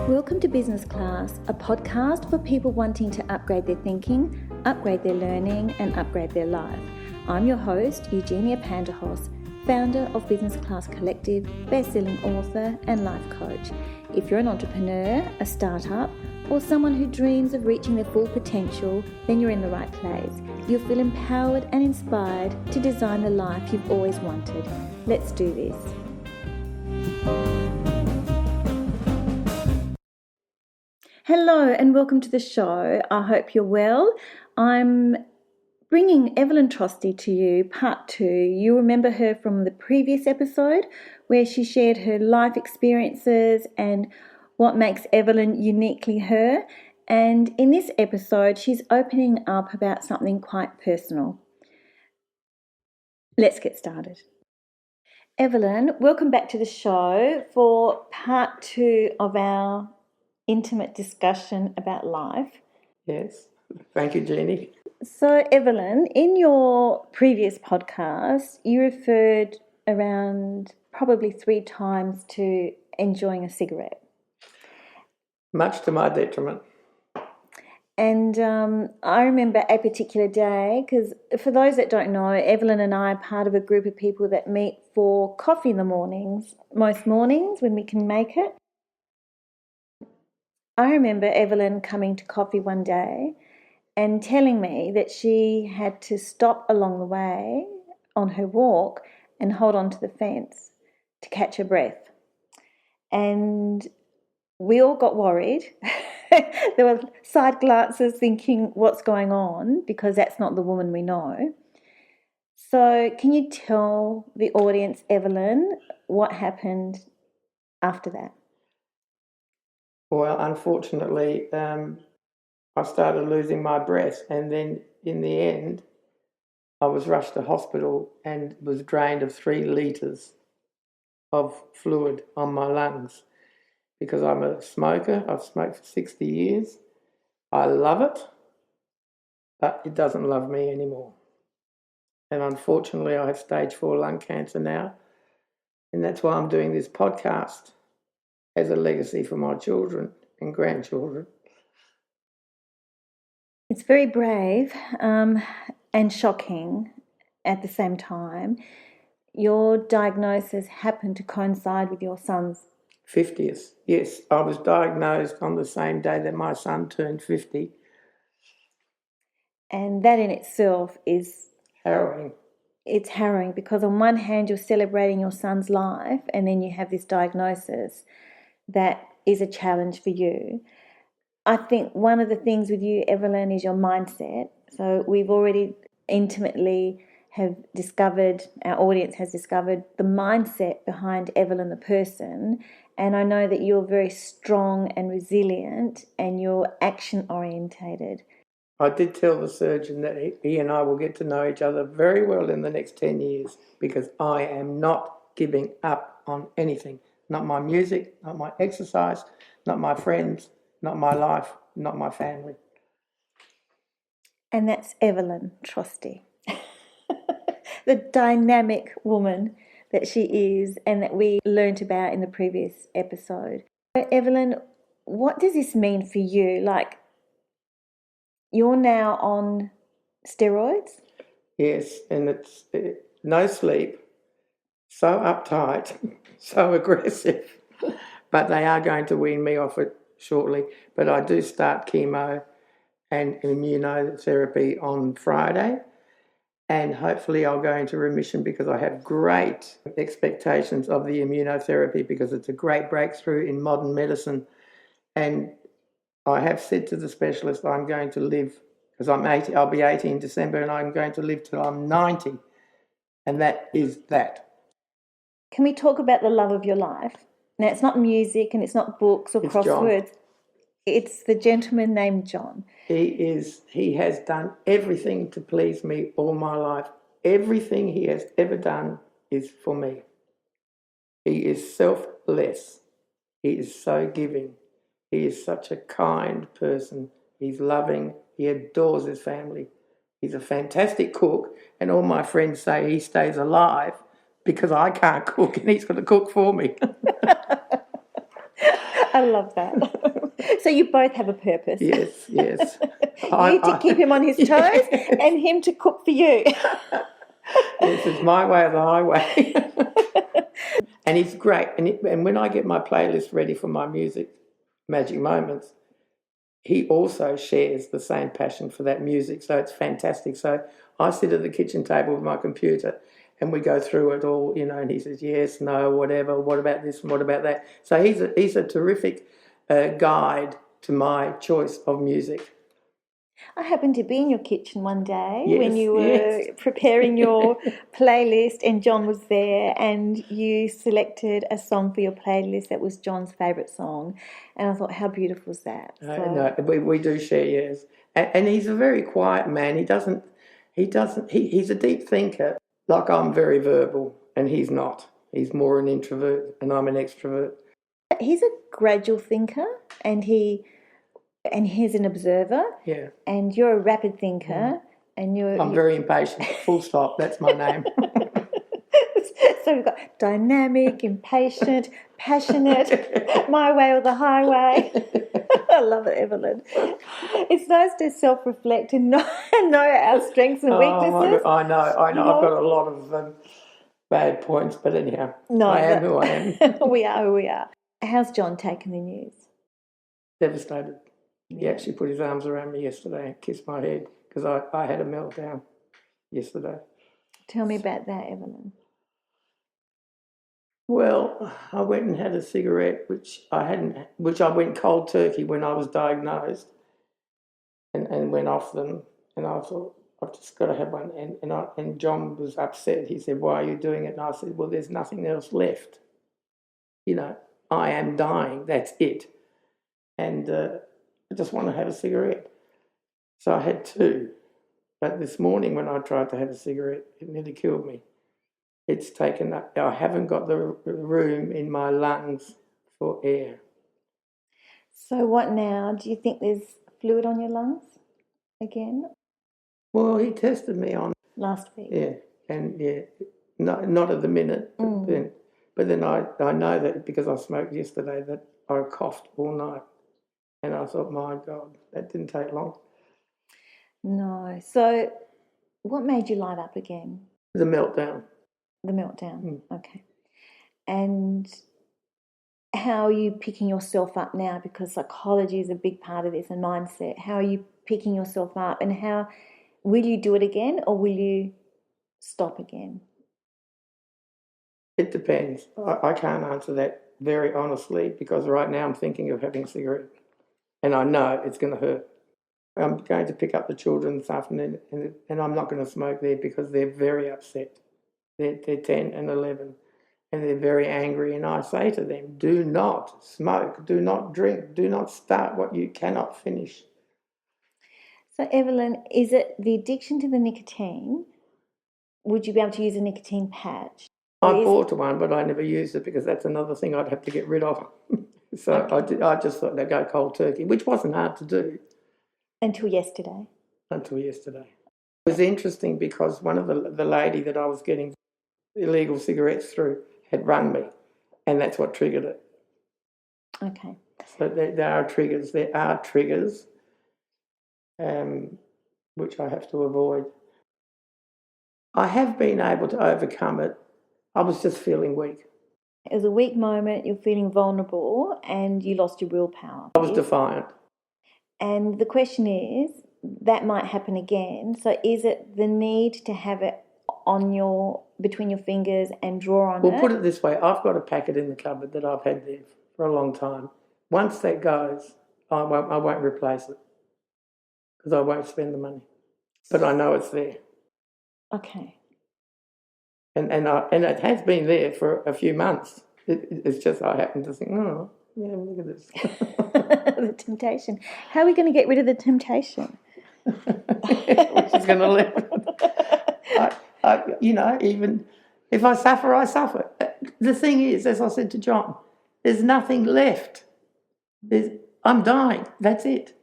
Welcome to Business Class, a podcast for people wanting to upgrade their thinking, upgrade their learning, and upgrade their life. I'm your host, Eugenia Panderhos, founder of Business Class Collective, best-selling author, and life coach. If you're an entrepreneur, a startup, or someone who dreams of reaching their full potential, then you're in the right place. You'll feel empowered and inspired to design the life you've always wanted. Let's do this. Hello and welcome to the show. I hope you're well. I'm bringing Eveline Trosti to you, part 2. You remember her from the previous episode where she shared her life experiences and what makes Eveline uniquely her. And in this episode, she's opening up about something quite personal. Let's get started. Eveline, welcome back to the show for part 2 of our intimate discussion about life. Yes, thank you, Jeannie. So, Eveline, in your previous podcast, you referred around probably 3 times to enjoying a cigarette. Much to my detriment. And I remember a particular day, because for those that don't know, Eveline and I are part of a group of people that meet for coffee in the mornings, most mornings when we can make it. I remember Eveline coming to coffee one day and telling me that she had to stop along the way on her walk and hold on to the fence to catch her breath. And we all got worried. There were side glances thinking, what's going on? Because that's not the woman we know. So can you tell the audience, Eveline, what happened after that? Well, unfortunately, I started losing my breath, and then in the end, I was rushed to hospital and was drained of 3 litres of fluid on my lungs because I'm a smoker. I've smoked for 60 years. I love it, but it doesn't love me anymore. And unfortunately, I have stage 4 lung cancer now, and that's why I'm doing this podcast as a legacy for my children and grandchildren. It's very brave and shocking at the same time. Your diagnosis happened to coincide with your son's 50th. Yes, I was diagnosed on the same day that my son turned 50. And that in itself is Harrowing. It's harrowing because on one hand you're celebrating your son's life and then you have this diagnosis that is a challenge for you. I think one of the things with you, Eveline, is your mindset. So we've already intimately have discovered, our audience has discovered the mindset behind Eveline the person. And I know that you're very strong and resilient and you're action orientated. I did tell the surgeon that he and I will get to know each other very well in the next 10 years because I am not giving up on anything. Not my music, not my exercise, not my friends, not my life, not my family. And that's Eveline Trosti, the dynamic woman that she is and that we learnt about in the previous episode. So Eveline, what does this mean for you? Like, you're now on steroids? Yes, and it's no sleep, so uptight, so aggressive. But they are going to wean me off it shortly. But I do start chemo and immunotherapy on Friday. And hopefully I'll go into remission because I have great expectations of the immunotherapy because it's a great breakthrough in modern medicine. And I have said to the specialist I'm going to live, because I'll be 80 in December and I'm going to live till I'm 90. And that is that. Can we talk about the love of your life? Now, it's not music and it's not books or crosswords. John. It's the gentleman named John. He has done everything to please me all my life. Everything he has ever done is for me. He is selfless. He is so giving. He is such a kind person. He's loving. He adores his family. He's a fantastic cook. And all my friends say he stays alive because I can't cook and he's got to cook for me. I love that. So you both have a purpose. Yes. You to keep him on his toes and him to cook for you. Yes, it's my way or the highway. And he's great. And when I get my playlist ready for my music, Magic Moments, he also shares the same passion for that music. So it's fantastic. So I sit at the kitchen table with my computer and we go through it all, and he says, yes, no, whatever, what about this and what about that? So he's a terrific guide to my choice of music. I happened to be in your kitchen one day Yes, when you were preparing your playlist and John was there and you selected a song for your playlist that was John's favourite song. And I thought, how beautiful is that? No, we do share, yes. And he's a very quiet man. He's a deep thinker. Like I'm very verbal and he's not. He's more an introvert and I'm an extrovert. He's a gradual thinker and he's an observer. Yeah. And you're a rapid thinker. And I'm very impatient. Full stop. That's my name. So we've got dynamic, impatient, passionate, my way or the highway. I love it, Eveline. It's nice to self-reflect and know our strengths and weaknesses. I know. I've got a lot of bad points, but anyhow, I am who I am. We are who we are. How's John taken the news? Devastated. He actually put his arms around me yesterday and kissed my head because I had a meltdown yesterday. Tell me about that, Eveline. Well, I went and had a cigarette, which I went cold turkey when I was diagnosed, and went off them. And I thought, I've just got to have one. And John was upset. He said, "Why are you doing it?" And I said, "Well, there's nothing else left. I am dying. That's it. And I just want to have a cigarette." So I had two. But this morning when I tried to have a cigarette, it nearly killed me. It's taken up. I haven't got the room in my lungs for air. So what now? Do you think there's fluid on your lungs again? Well, he tested me on last week. Yeah, and not at the minute. But then I know that because I smoked yesterday that I coughed all night, and I thought, my God, that didn't take long. No. So, what made you light up again? The meltdown. The meltdown. Okay. And how are you picking yourself up now? Because psychology is a big part of this and mindset. How are you picking yourself up? And how will you do it again or will you stop again? It depends. I can't answer that very honestly because right now I'm thinking of having a cigarette and I know it's going to hurt. I'm going to pick up the children this afternoon and I'm not going to smoke there because they're very upset. They're 10 and 11 and they're very angry, and I say to them, do not smoke, do not drink, do not start what you cannot finish. So Eveline, is it the addiction to the nicotine? Would you be able to use a nicotine patch? I bought one, but I never used it because that's another thing I'd have to get rid of. So okay. I just thought they'd go cold turkey, which wasn't hard to do. Until yesterday. It was interesting because one of the lady that I was getting illegal cigarettes through had rung me, and that's what triggered it. Okay. So there are triggers. There are triggers, which I have to avoid. I have been able to overcome it. I was just feeling weak. It was a weak moment, you're feeling vulnerable, and you lost your willpower. I was defiant. And the question is, that might happen again. So is it the need to have it between your fingers and draw on it? Well, put it this way, I've got a packet in the cupboard that I've had there for a long time. Once that goes, I won't replace it because I won't spend the money. But I know it's there. Okay. And it has been there for a few months. It's just I happen to think, oh, yeah, look at this. The temptation. How are we going to get rid of the temptation? Which is going to live. Even if I suffer, I suffer. The thing is, as I said to John, there's nothing left. I'm dying. That's it.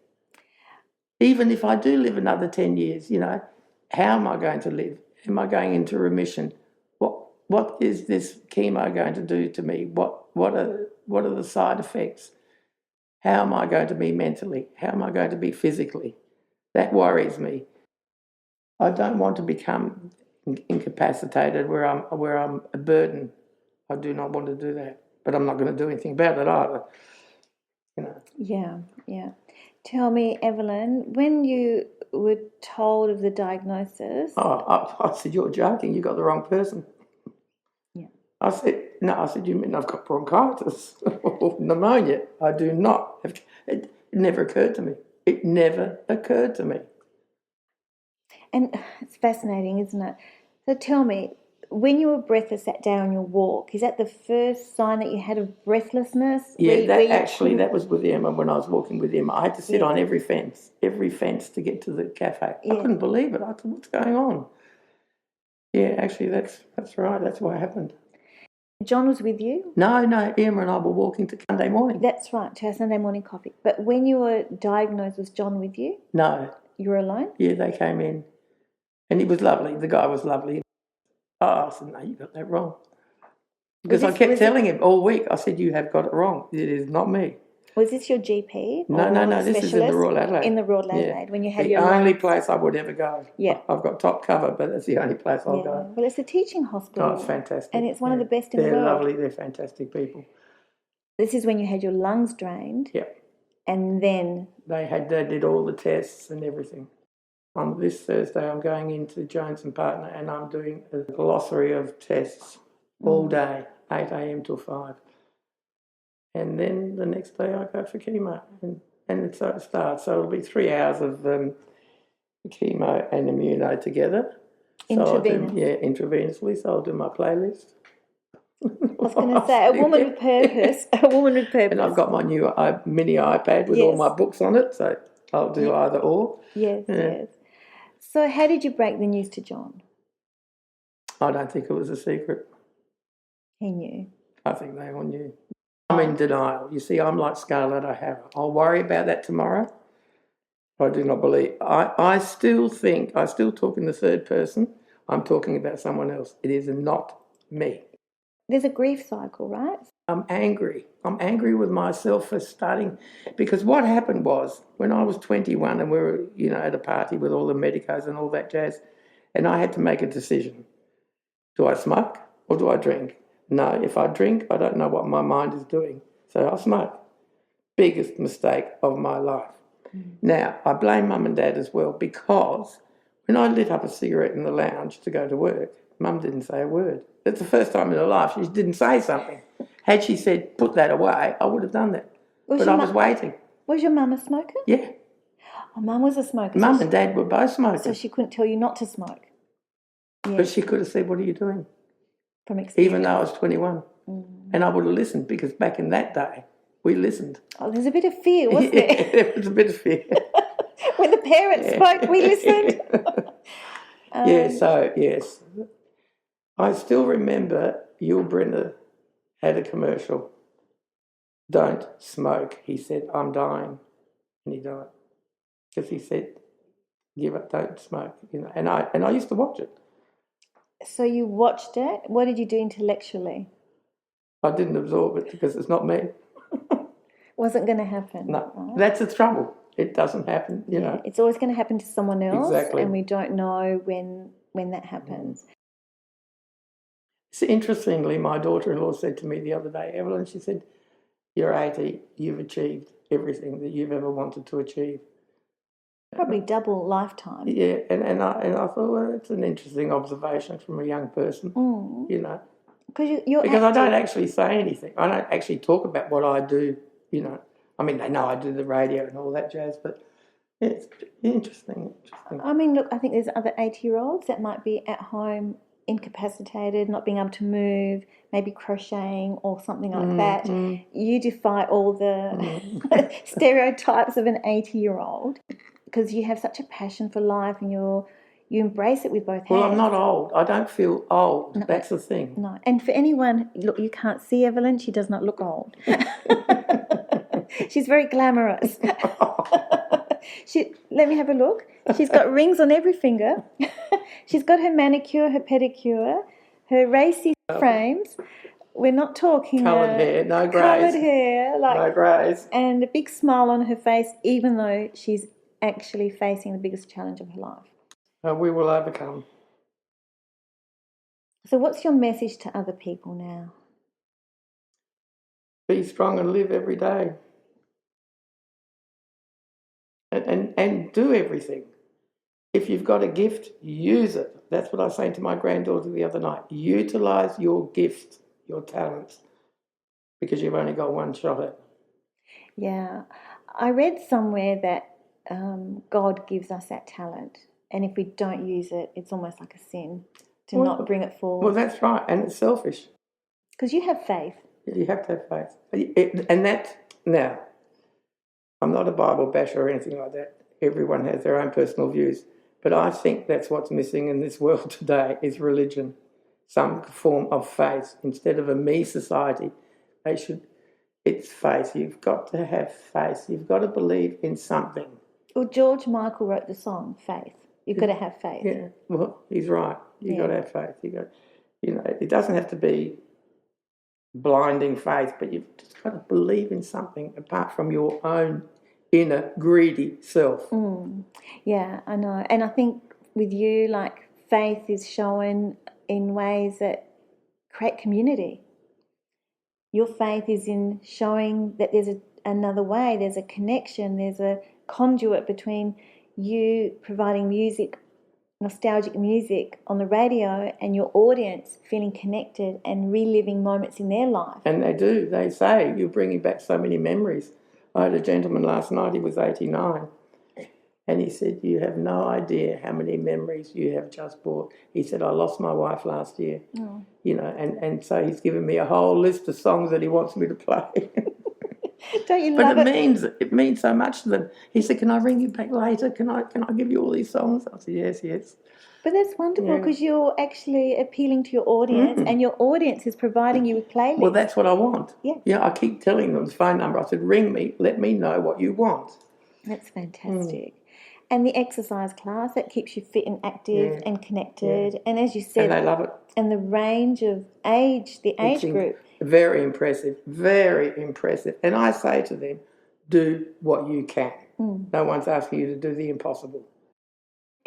Even if I do live another 10 years, how am I going to live? Am I going into remission? What is this chemo going to do to me? What are the side effects? How am I going to be mentally? How am I going to be physically? That worries me. I don't want to become incapacitated where I'm a burden. I do not want to do that. But I'm not going to do anything about it either. You know. Yeah. Tell me, Eveline, when you were told of the diagnosis... I said, you're joking. You got the wrong person. Yeah. I said, no. I said, you mean I've got bronchitis or pneumonia? I do not. It never occurred to me. It never occurred to me. And it's fascinating, isn't it? So tell me, when you were breathless that day on your walk, is that the first sign that you had of breathlessness? Yeah, that was with Emma when I was walking with Emma. I had to sit on every fence to get to the cafe. I couldn't believe it. I thought, what's going on? Yeah, actually, that's right. That's what happened. John was with you? No, Emma and I were walking to Sunday morning. That's right, to our Sunday morning coffee. But when you were diagnosed, was John with you? No. You were alone? Yeah, they came in. And he was lovely. The guy was lovely. Oh, I said, no, you got that wrong. Because I kept telling him all week, I said, you have got it wrong. It is not me. Was this your GP? No, this is in the Royal Adelaide. In the Royal Adelaide, when you had the only place I would ever go. Yeah. I've got top cover, but that's the only place I'll go. Well, it's a teaching hospital. Oh, it's fantastic. And it's one of the best in the world. They're lovely, they're fantastic people. This is when you had your lungs drained. Yeah. And then... They did all the tests and everything. On this Thursday, I'm going into Jones and Partner and I'm doing a glossary of tests all day, 8 a.m. till 5. And then the next day I go for chemo. And so it starts. So it'll be 3 hours of chemo and immuno together. Intravenously. So I'll do my playlist. I was going to say, a woman with purpose. A woman with purpose. And I've got my new mini iPad with all my books on it. So I'll do either or. Yes. So how did you break the news to John? I don't think it was a secret. He knew. I think they all knew. I'm in denial. You see, I'm like Scarlett O'Hara. I'll worry about that tomorrow. I do not believe. I still talk in the third person. I'm talking about someone else. It is not me. There's a grief cycle, right? I'm angry. I'm angry with myself for starting, because what happened was when I was 21 and we were, at a party with all the medicos and all that jazz, and I had to make a decision. Do I smoke or do I drink? No, if I drink, I don't know what my mind is doing. So I smoke. Biggest mistake of my life. Now, I blame Mum and Dad as well, because when I lit up a cigarette in the lounge to go to work, Mum didn't say a word. It's the first time in her life she didn't say something. Had she said, put that away, I would have done that. But I was waiting. Was your mum a smoker? Yeah. Oh, Mum was a smoker. Mum and Dad were both smokers. So she couldn't tell you not to smoke. Yeah. But she could have said, what are you doing? From experience. Even though I was 21. And I would have listened, because back in that day, we listened. Oh, there's a bit of fear, wasn't there? Yeah, there was a bit of fear. When the parents spoke, we listened. Yes. I still remember Yul Brynner had a commercial. Don't smoke. He said, I'm dying. And he died. Because he said, give up, don't smoke. And I used to watch it. So you watched it. What did you do intellectually? I didn't absorb it because it's not me. Wasn't going to happen. No, right? That's the trouble. It doesn't happen, you know. It's always going to happen to someone else. Exactly. And we don't know when that happens. So interestingly, my daughter-in-law said to me the other day, Eveline, she said, you're 80, you've achieved everything that you've ever wanted to achieve. Probably double lifetime. Yeah, and I thought, well, it's an interesting observation from a young person, you know. Because I don't actually say anything. I don't actually talk about what I do, you know. I mean, they know I do the radio and all that jazz, but it's interesting. I mean, look, I think there's other 80-year-olds that might be at home incapacitated, not being able to move, maybe crocheting or something like that. You defy all the stereotypes of an 80-year-old because you have such a passion for life and you embrace it with both hands. Well, I'm not old. I don't feel old. No, that's the thing. No. And for anyone, look, you can't see Eveline. She does not look old. She's very glamorous. Let me have a look. She's got rings on every finger. She's got her manicure, her pedicure, her racy frames. We're not talking Coloured hair, no greys. coloured hair, No greys. and a big smile on her face, even though she's actually facing the biggest challenge of her life. We will overcome. So what's your message to other people now? Be strong and live every day. And do everything. If you've got a gift, use it. That's what I was saying to my granddaughter the other night. Utilise your gift, your talents, because you've only got one shot at it. Yeah. I read somewhere that God gives us that talent, and if we don't use it, it's almost like a sin to not bring it forward. Well, that's right, and it's selfish. Because you have faith. You have to have faith. Now, I'm not a Bible basher or anything like that. Everyone has their own personal views. But I think that's what's missing in this world today is religion, some form of faith. Instead of a me society, it's faith. You've got to have faith. You've got to believe in something. Well, George Michael wrote the song, Faith. You've got to have faith. Yeah, well, he's right. You've got to have faith. It doesn't have to be blinding faith, but you've just got to believe in something apart from your own inner greedy self. Yeah, I know. And I think with you, like, faith is shown in ways that create community. Your faith is in showing that there's another way, there's a connection, there's a conduit between you providing music, nostalgic music on the radio, and your audience feeling connected and reliving moments in their life. And they do. They say you're bringing back so many memories. I had a gentleman last night, he was 89, and he said, you have no idea how many memories you have just brought. He said, I lost my wife last year, and so he's given me a whole list of songs that he wants me to play. Don't you love it? It means so much to them. He said, can I ring you back later? Can I give you all these songs? I said, yes. But that's wonderful because you're actually appealing to your audience and your audience is providing you with playlists. Well, that's what I want. Yeah. I keep telling them the phone number. I said, ring me, let me know what you want. That's fantastic. And the exercise class, that keeps you fit and active and connected. And as you said... And they love it. And the range of age, the age group. Very impressive, very impressive. And I say to them, do what you can. No one's asking you to do the impossible.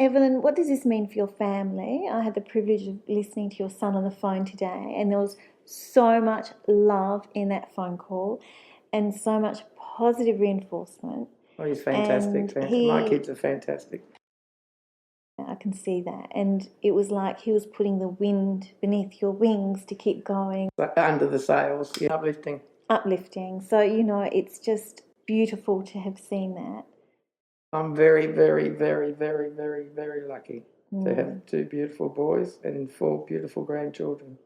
Eveline, what does this mean for your family? I had the privilege of listening to your son on the phone today, and there was so much love in that phone call and so much positive reinforcement. Oh, he's fantastic. My kids are fantastic. I can see that. And it was like he was putting the wind beneath your wings to keep going. Under the sails, uplifting. Uplifting. So, it's just beautiful to have seen that. I'm very, very, very, very, very, very lucky to have 2 beautiful boys and 4 beautiful grandchildren.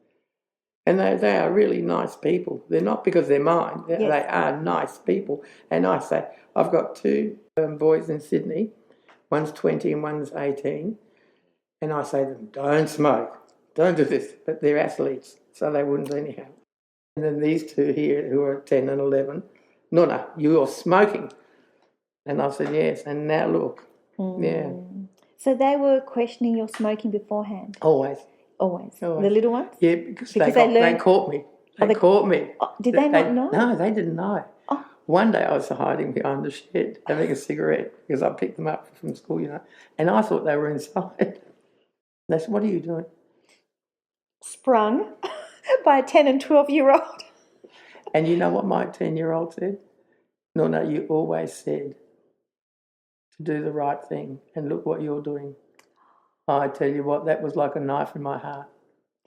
And they are really nice people. They're not because they're mine. They are nice people. And I say, I've got 2 boys in Sydney. One's 20 and one's 18. And I say to them, don't smoke. Don't do this. But they're athletes, so they wouldn't anyhow. And then these 2 here who are 10 and 11, no, you're smoking. And I said, yes, and now look. Yeah. So they were questioning your smoking beforehand? Always. The little ones? Yeah, because they caught me. They caught me. Did they not know? No, they didn't know. Oh. One day I was hiding behind the shed having a cigarette because I picked them up from school, and I thought they were inside. They said, what are you doing? Sprung by a 10 and 12-year-old. And you know what my 10-year-old said? No, you always said to do the right thing, and look what you're doing. I tell you what, that was like a knife in my heart.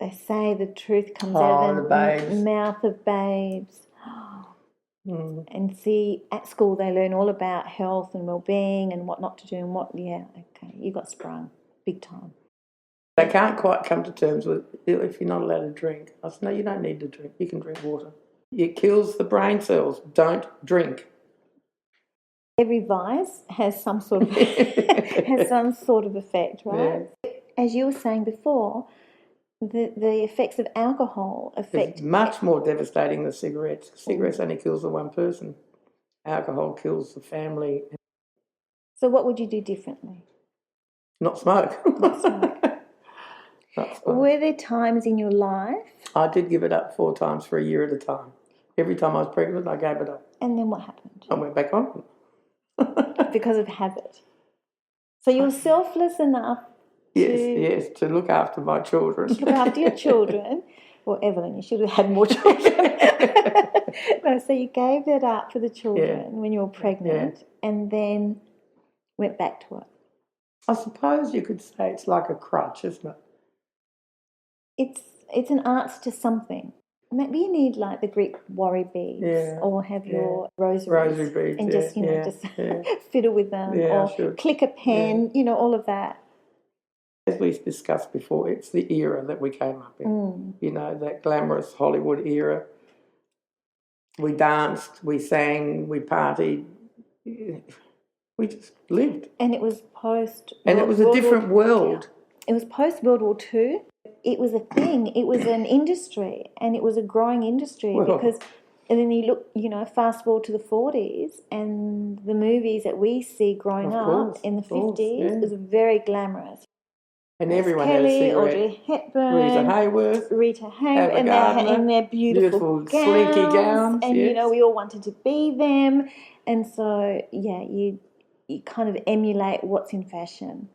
They say the truth comes out of the mouth of babes. And see, at school they learn all about health and well-being and what not to do and what, you got sprung big time. They can't quite come to terms with if you're not allowed to drink. I said, no, you don't need to drink. You can drink water. It kills the brain cells. Don't drink. Every vice has some sort of effect, right? Yeah. As you were saying before, the effects of alcohol affect... It's much more devastating than cigarettes. Cigarettes only kills the one person. Alcohol kills the family. So what would you do differently? Not smoke. Not smoke. Were there times in your life I did give it up 4 times for a year at a time. Every time I was pregnant, I gave it up. And then what happened? I went back on. Because of habit. So you were selfless enough Yes, to look after my children. To look after your children. Well, Eveline, you should have had more children. No, so you gave that up for the children when you were pregnant and then went back to it. I suppose you could say it's like a crutch, isn't it? It's an answer to something. Maybe you need like the Greek worry beads or have your rosary beads and just, just fiddle with them or click a pen, all of that. As we discussed before, it's the era that we came up in, that glamorous Hollywood era. We danced, we sang, we partied, we just lived. And it was post... And it was a different world. It was post-World War II. It was a thing. It was an industry, and it was a growing industry because... And then you look, fast forward to the 40s, and the movies that we see growing up in the 50s was very glamorous. And everyone Kelly, had a cigarette. Audrey Hepburn, Rita Hayworth, and they're in their beautiful gowns, slinky gowns, and we all wanted to be them, and so you kind of emulate what's in fashion.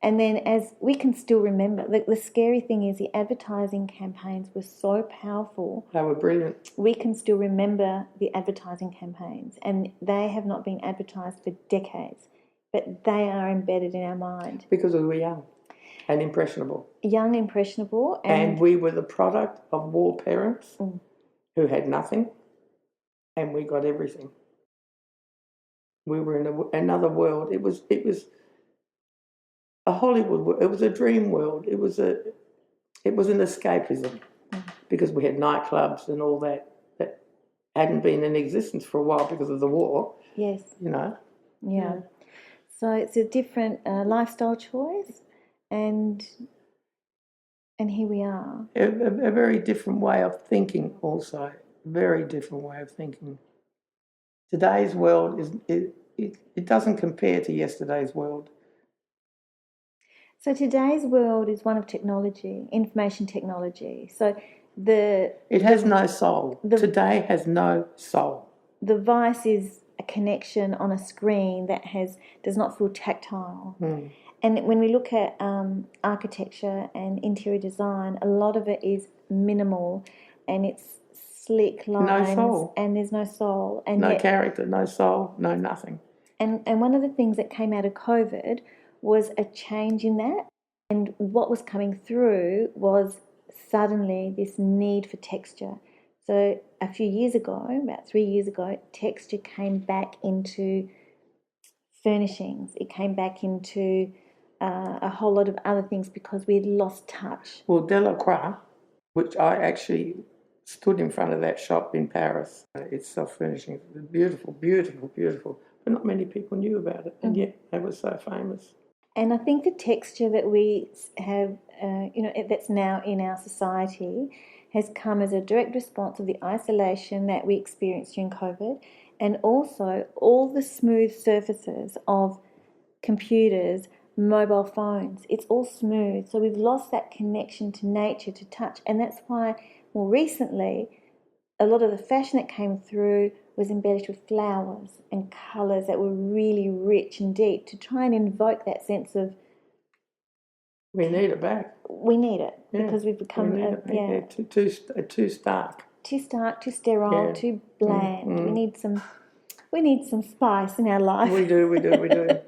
And then as we can still remember, the scary thing is the advertising campaigns were so powerful. They were brilliant. We can still remember the advertising campaigns, and they have not been advertised for decades, but they are embedded in our mind. Because we were young and impressionable. Young, impressionable. And we were the product of war parents who had nothing, and we got everything. We were in another world. It was a Hollywood world. It was a dream world. It was an escapism because we had nightclubs and all that hadn't been in existence for a while because of the war. Yes. Yeah. So it's a different lifestyle choice, and here we are. A very different way of thinking also. Very different way of thinking. Today's world it doesn't compare to yesterday's world. So today's world is one of technology, information technology. So it has no soul. Today has no soul. The device is a connection on a screen that does not feel tactile. And when we look at architecture and interior design, a lot of it is minimal, and it's slick lines. No soul. And there's no soul. And no character, no soul, no nothing. And one of the things that came out of COVID was a change in that. And what was coming through was suddenly this need for texture. So a few years ago, about 3 years ago, texture came back into furnishings. It came back into a whole lot of other things because we had lost touch. Well, Delacroix, which I actually stood in front of that shop in Paris, it's self-furnishing. Beautiful, beautiful, beautiful. But not many people knew about it, and yet they were so famous. And I think the texture that we have, that's now in our society has come as a direct response of the isolation that we experienced during COVID, and also all the smooth surfaces of computers, mobile phones. It's all smooth. So we've lost that connection to nature, to touch. And that's why more recently, a lot of the fashion that came through was embellished with flowers and colours that were really rich and deep to try and invoke that sense of... We need it back. We need it because we've become... Too stark. Too stark, too sterile, too bland. We need some spice in our life. We do.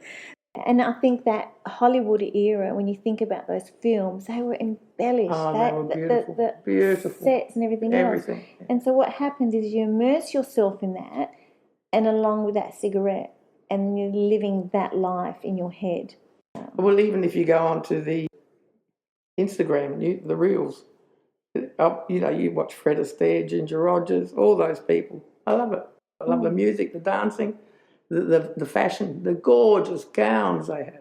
And I think that Hollywood era, when you think about those films, they were embellished. They were beautiful. Beautiful. Sets and everything else. And so what happens is you immerse yourself in that, and along with that cigarette, and you're living that life in your head. Well, even if you go onto the Instagram, the Reels, you watch Fred Astaire, Ginger Rogers, all those people. I love it. I love the music, the dancing, the fashion, the gorgeous gowns they had.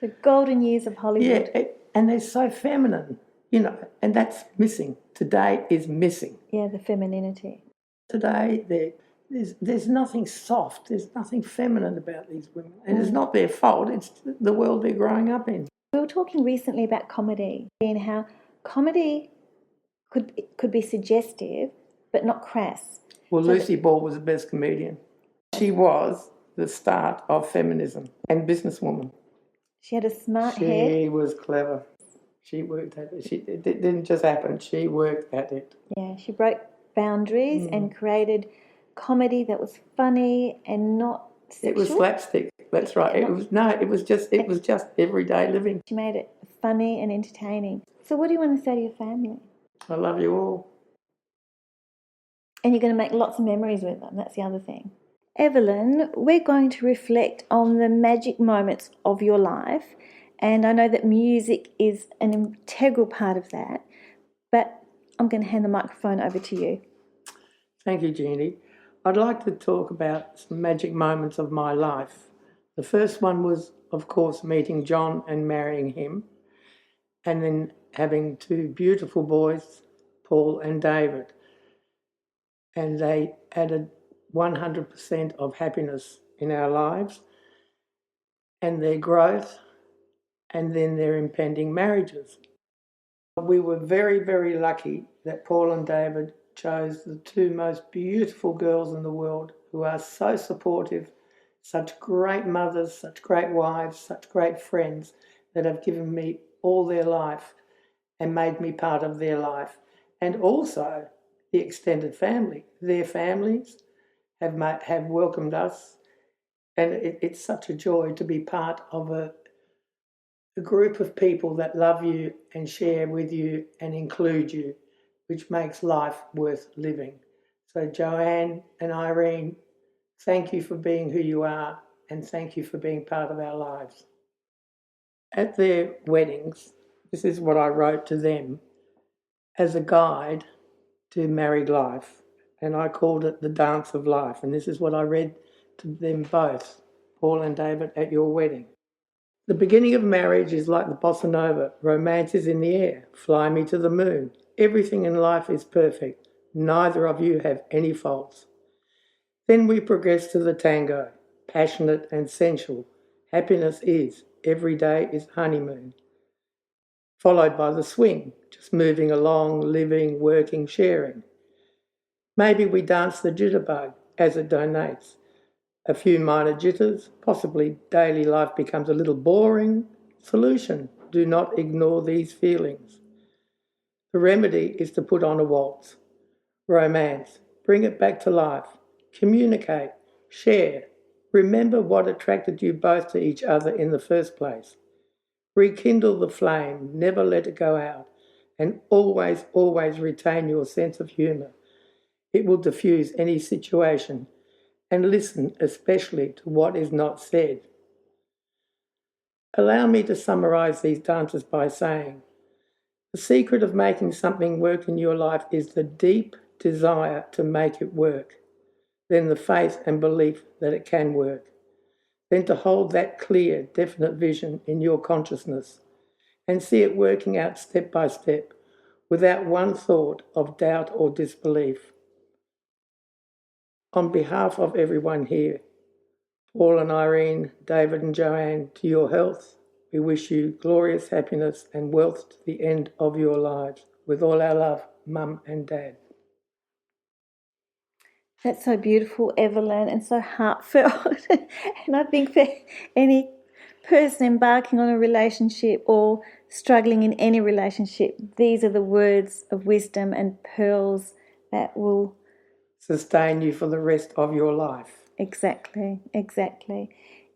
The golden years of Hollywood. Yeah, and they're so feminine, and that's missing. Today is missing. Yeah, the femininity. Today there's nothing soft, there's nothing feminine about these women. And it's not their fault, it's the world they're growing up in. We were talking recently about comedy and how comedy could be suggestive, but not crass. Well, Lucy Ball was the best comedian. She was the start of feminism and businesswoman. She had a smart head. She was clever. She worked at it. It didn't just happen. She worked at it. Yeah, she broke boundaries and created comedy that was funny and not sexual. It was slapstick. That's right. It was just everyday living. She made it funny and entertaining. So what do you want to say to your family? I love you all. And you're going to make lots of memories with them. That's the other thing. Eveline, we're going to reflect on the magic moments of your life. And I know that music is an integral part of that. But I'm going to hand the microphone over to you. Thank you, Jeannie. I'd like to talk about some magic moments of my life. The first one was, of course, meeting John and marrying him. And then having two beautiful boys, Paul and David. And they added 100% of happiness in our lives and their growth and then their impending marriages. We were very, very lucky that Paul and David chose the two most beautiful girls in the world who are so supportive, such great mothers, such great wives, such great friends that have given me all their life and made me part of their life. And also the extended family. Their families have welcomed us, and it's such a joy to be part of a group of people that love you and share with you and include you, which makes life worth living. So Joanne and Irene, thank you for being who you are, and thank you for being part of our lives. At their weddings, this is what I wrote to them as a guide to married life, and I called it the dance of life, and this is what I read to them both, Paul and David, at your wedding. The beginning of marriage is like the bossa nova. Romance is in the air. Fly me to the moon. Everything in life is perfect. Neither of you have any faults. Then we progress to the tango, passionate and sensual. Happiness is, every day is honeymoon. Followed by the swing, just moving along, living, working, sharing. Maybe we dance the jitterbug as it donates. A few minor jitters, possibly daily life becomes a little boring. Solution, do not ignore these feelings. The remedy is to put on a waltz. Romance, bring it back to life. Communicate, share. Remember what attracted you both to each other in the first place. Rekindle the flame, never let it go out, and always, always retain your sense of humour. It will diffuse any situation, and listen especially to what is not said. Allow me to summarise these dances by saying, the secret of making something work in your life is the deep desire to make it work, then the faith and belief that it can work, then to hold that clear, definite vision in your consciousness and see it working out step by step without one thought of doubt or disbelief. On behalf of everyone here, Paul and Irene, David and Joanne, to your health, we wish you glorious happiness and wealth to the end of your lives. With all our love, Mum and Dad. That's so beautiful, Eveline, and so heartfelt. And I think for any person embarking on a relationship or struggling in any relationship, these are the words of wisdom and pearls that will sustain you for the rest of your life. Exactly.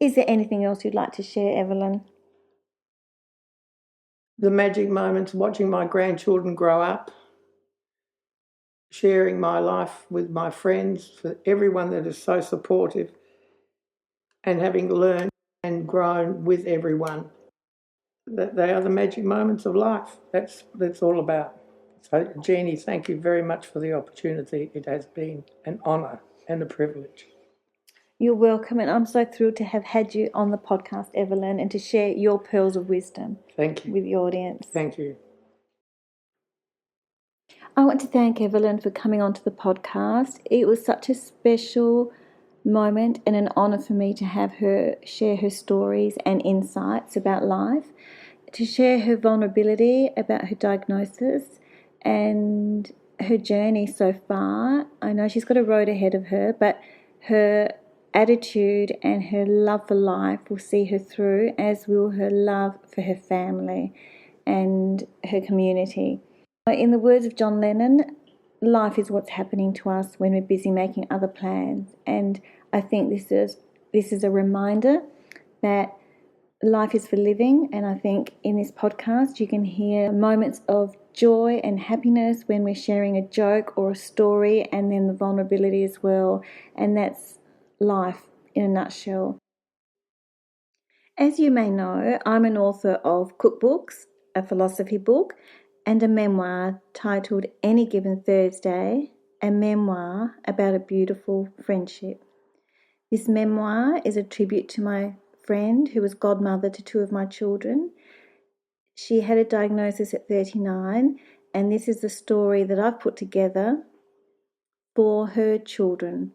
Is there anything else you'd like to share, Eveline? The magic moments, watching my grandchildren grow up, sharing my life with my friends, for everyone that is so supportive, and having learned and grown with everyone. They are the magic moments of life. That's all about. So, Jeannie, thank you very much for the opportunity. It has been an honour and a privilege. You're welcome, and I'm so thrilled to have had you on the podcast, Eveline, and to share your pearls of wisdom Thank you. with the audience. Thank you. I want to thank Eveline for coming onto the podcast. It was such a special moment and an honour for me to have her share her stories and insights about life, to share her vulnerability about her diagnosis, and her journey so far. I know she's got a road ahead of her, but her attitude and her love for life will see her through, as will her love for her family and her community. In the words of John Lennon, life is what's happening to us when we're busy making other plans. And I think this is a reminder that life is for living. And I think in this podcast you can hear moments of joy and happiness when we're sharing a joke or a story, and then the vulnerability as well. And that's life in a nutshell. As you may know, I'm an author of cookbooks, a philosophy book, and a memoir titled Any Given Thursday, a memoir about a beautiful friendship. This memoir is a tribute to my friend who was godmother to two of my children. She had a diagnosis at 39, and this is the story that I've put together for her children.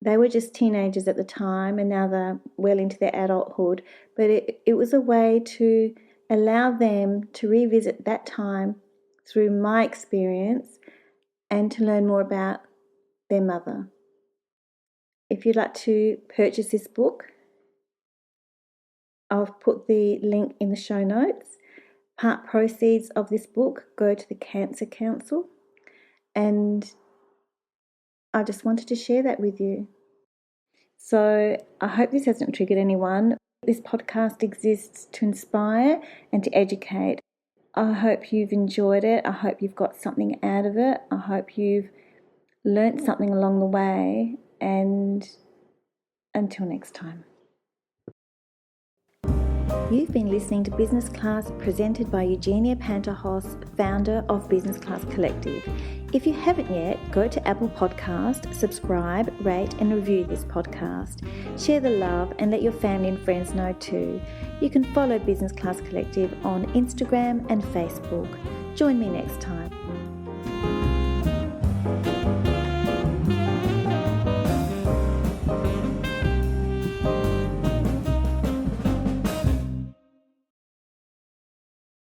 They were just teenagers at the time, and now they're well into their adulthood, but it was a way to allow them to revisit that time through my experience and to learn more about their mother. If you'd like to purchase this book, I'll put the link in the show notes. Part proceeds of this book go to the Cancer Council, and I just wanted to share that with you. So I hope this hasn't triggered anyone. This podcast exists to inspire and to educate. I hope you've enjoyed it. I hope you've got something out of it. I hope you've learnt something along the way. And until next time. You've been listening to Business Class, presented by Eugenia Panterhos, founder of Business Class Collective. If you haven't yet, go to Apple Podcast, subscribe, rate and review this podcast. Share the love and let your family and friends know too. You can follow Business Class Collective on Instagram and Facebook. Join me next time.